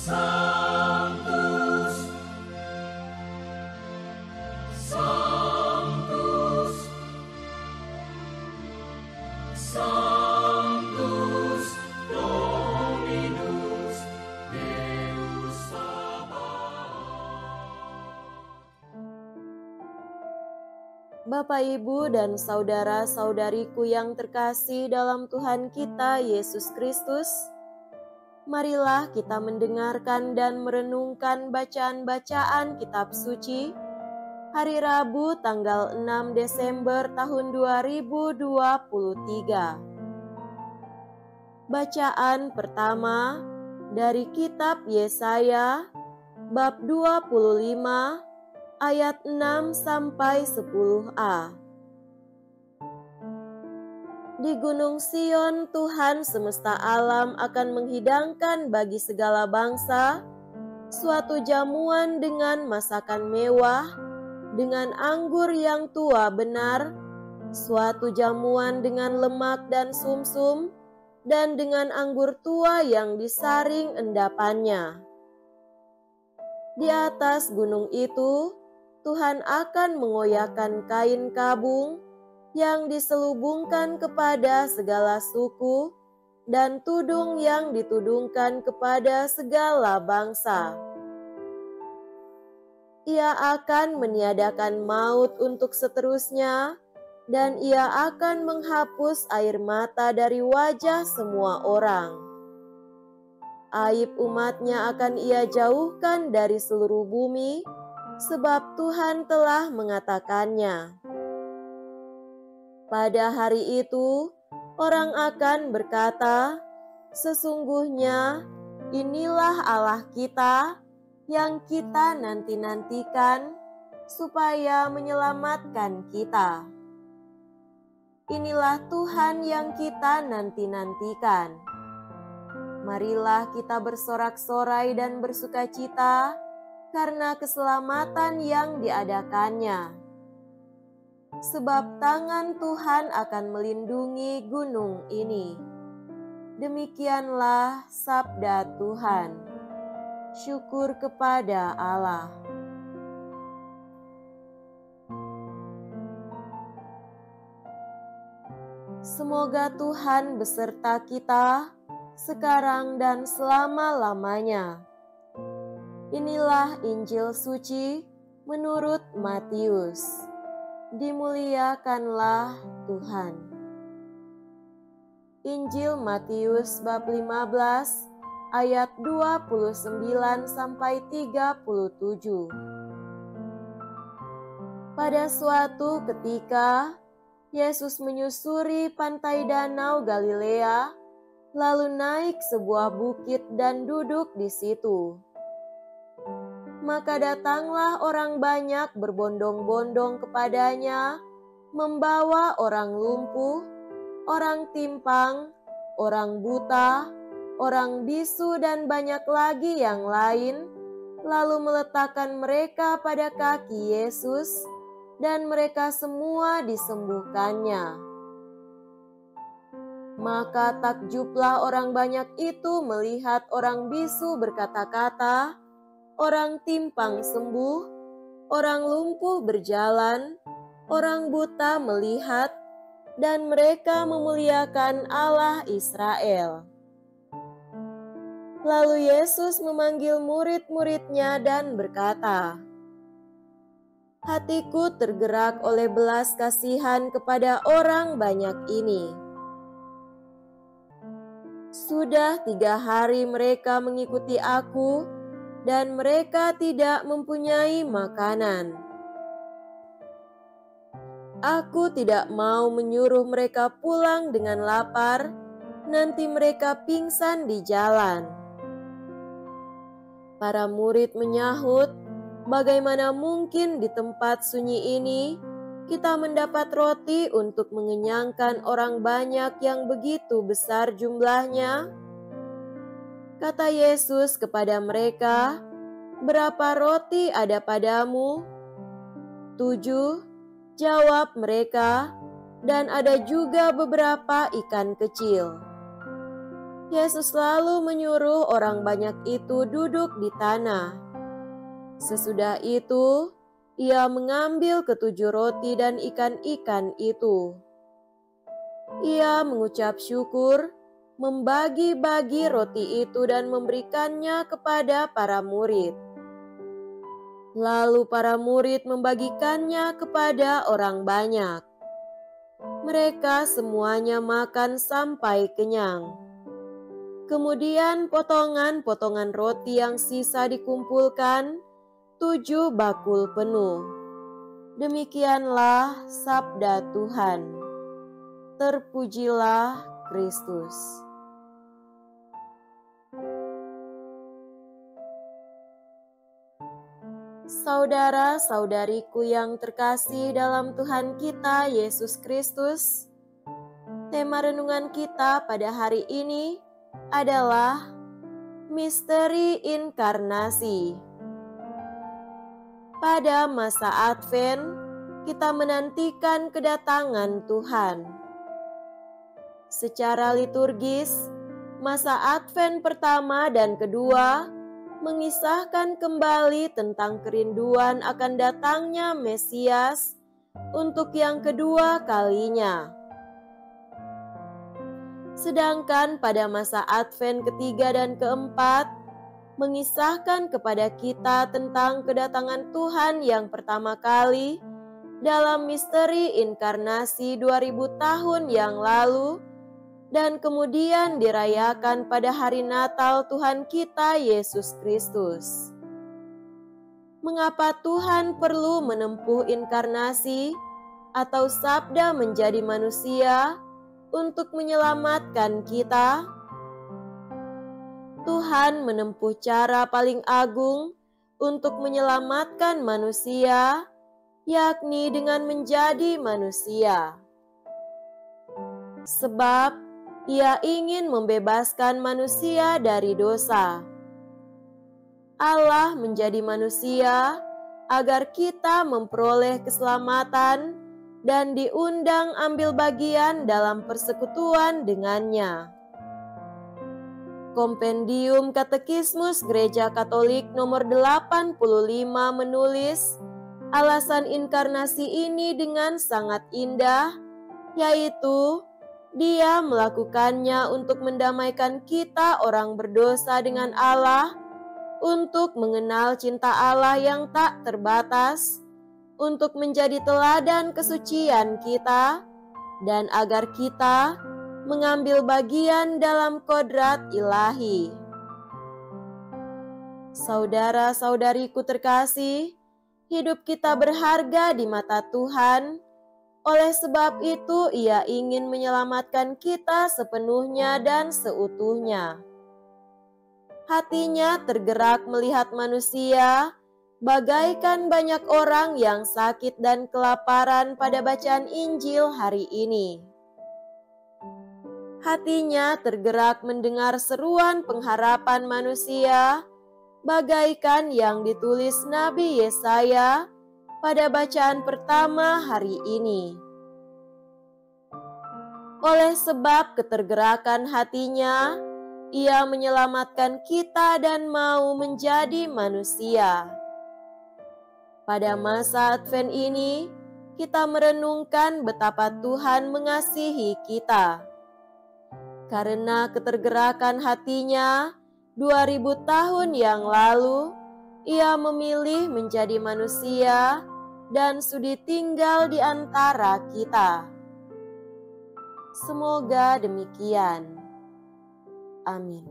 Sanctus, Sanctus, Sanctus Dominus Deus Sabaoth. Bapak, Ibu, dan saudara-saudariku yang terkasih dalam Tuhan kita Yesus Kristus, marilah kita mendengarkan dan merenungkan bacaan-bacaan kitab suci hari Rabu tanggal 6 Desember tahun 2023. Bacaan pertama dari kitab Yesaya bab 25 ayat 6 sampai 10a. Di Gunung Sion, Tuhan semesta alam akan menghidangkan bagi segala bangsa suatu jamuan dengan masakan mewah, dengan anggur yang tua benar, suatu jamuan dengan lemak dan sumsum, dan dengan anggur tua yang disaring endapannya. Di atas gunung itu, Tuhan akan mengoyakkan kain kabung yang diselubungkan kepada segala suku dan tudung yang ditudungkan kepada segala bangsa. Ia akan meniadakan maut untuk seterusnya, dan ia akan menghapus air mata dari wajah semua orang. Aib umatnya akan ia jauhkan dari seluruh bumi, sebab Tuhan telah mengatakannya. Pada hari itu, orang akan berkata, "Sesungguhnya inilah Allah kita yang kita nanti-nantikan supaya menyelamatkan kita. Inilah Tuhan yang kita nanti-nantikan. Marilah kita bersorak-sorai dan bersukacita karena keselamatan yang diadakannya. Sebab tangan Tuhan akan melindungi gunung ini." Demikianlah sabda Tuhan. Syukur kepada Allah. Semoga Tuhan beserta kita sekarang dan selama-lamanya. Inilah Injil suci menurut Matius. Dimuliakanlah Tuhan. Injil Matius bab 15 ayat 29 sampai 37. Pada suatu ketika, Yesus menyusuri pantai danau Galilea, lalu naik sebuah bukit dan duduk di situ. Maka datanglah orang banyak berbondong-bondong kepadanya, membawa orang lumpuh, orang timpang, orang buta, orang bisu, dan banyak lagi yang lain, lalu meletakkan mereka pada kaki Yesus, dan mereka semua disembuhkannya. Maka takjublah orang banyak itu melihat orang bisu berkata-kata, orang timpang sembuh, orang lumpuh berjalan, orang buta melihat, dan mereka memuliakan Allah Israel. Lalu Yesus memanggil murid-muridnya dan berkata, "Hatiku tergerak oleh belas kasihan kepada orang banyak ini. Sudah 3 hari mereka mengikuti aku, dan mereka tidak mempunyai makanan. Aku tidak mau menyuruh mereka pulang dengan lapar, nanti mereka pingsan di jalan." Para murid menyahut, "Bagaimana mungkin di tempat sunyi ini kita mendapat roti untuk mengenyangkan orang banyak yang begitu besar jumlahnya?" Kata Yesus kepada mereka, "Berapa roti ada padamu?" 7, jawab mereka, "dan ada juga beberapa ikan kecil." Yesus lalu menyuruh orang banyak itu duduk di tanah. Sesudah itu, ia mengambil ketujuh roti dan ikan-ikan itu. Ia mengucap syukur, membagi-bagi roti itu dan memberikannya kepada para murid. Lalu para murid membagikannya kepada orang banyak. Mereka semuanya makan sampai kenyang. Kemudian potongan-potongan roti yang sisa dikumpulkan, 7 bakul penuh. Demikianlah sabda Tuhan. Terpujilah Kristus. Saudara-saudariku yang terkasih dalam Tuhan kita Yesus Kristus, tema renungan kita pada hari ini adalah misteri inkarnasi. Pada masa Advent, kita menantikan kedatangan Tuhan. Secara liturgis, masa Advent pertama dan kedua mengisahkan kembali tentang kerinduan akan datangnya Mesias untuk yang kedua kalinya. Sedangkan pada masa Advent ketiga dan keempat, mengisahkan kepada kita tentang kedatangan Tuhan yang pertama kali dalam misteri inkarnasi 2000 tahun yang lalu, dan kemudian dirayakan pada hari Natal Tuhan kita Yesus Kristus. Mengapa Tuhan perlu menempuh inkarnasi atau sabda menjadi manusia untuk menyelamatkan kita? Tuhan menempuh cara paling agung untuk menyelamatkan manusia, yakni dengan menjadi manusia. Sebab Ia ingin membebaskan manusia dari dosa. Allah menjadi manusia agar kita memperoleh keselamatan dan diundang ambil bagian dalam persekutuan dengannya. Kompendium Katekismus Gereja Katolik nomor 85 menulis alasan inkarnasi ini dengan sangat indah, yaitu Dia melakukannya untuk mendamaikan kita orang berdosa dengan Allah, untuk mengenal cinta Allah yang tak terbatas, untuk menjadi teladan kesucian kita, dan agar kita mengambil bagian dalam kodrat ilahi. Saudara-saudariku terkasih, hidup kita berharga di mata Tuhan. Oleh sebab itu, Ia ingin menyelamatkan kita sepenuhnya dan seutuhnya. Hatinya tergerak melihat manusia, bagaikan banyak orang yang sakit dan kelaparan pada bacaan Injil hari ini. Hatinya tergerak mendengar seruan pengharapan manusia, bagaikan yang ditulis Nabi Yesaya pada bacaan pertama hari ini. Oleh sebab ketergerakan hatinya, Ia menyelamatkan kita dan mau menjadi manusia. Pada masa Advent ini, kita merenungkan betapa Tuhan mengasihi kita. Karena ketergerakan hatinya, 2000 tahun yang lalu, Ia memilih menjadi manusia dan sudi tinggal di antara kita. Semoga demikian. Amin.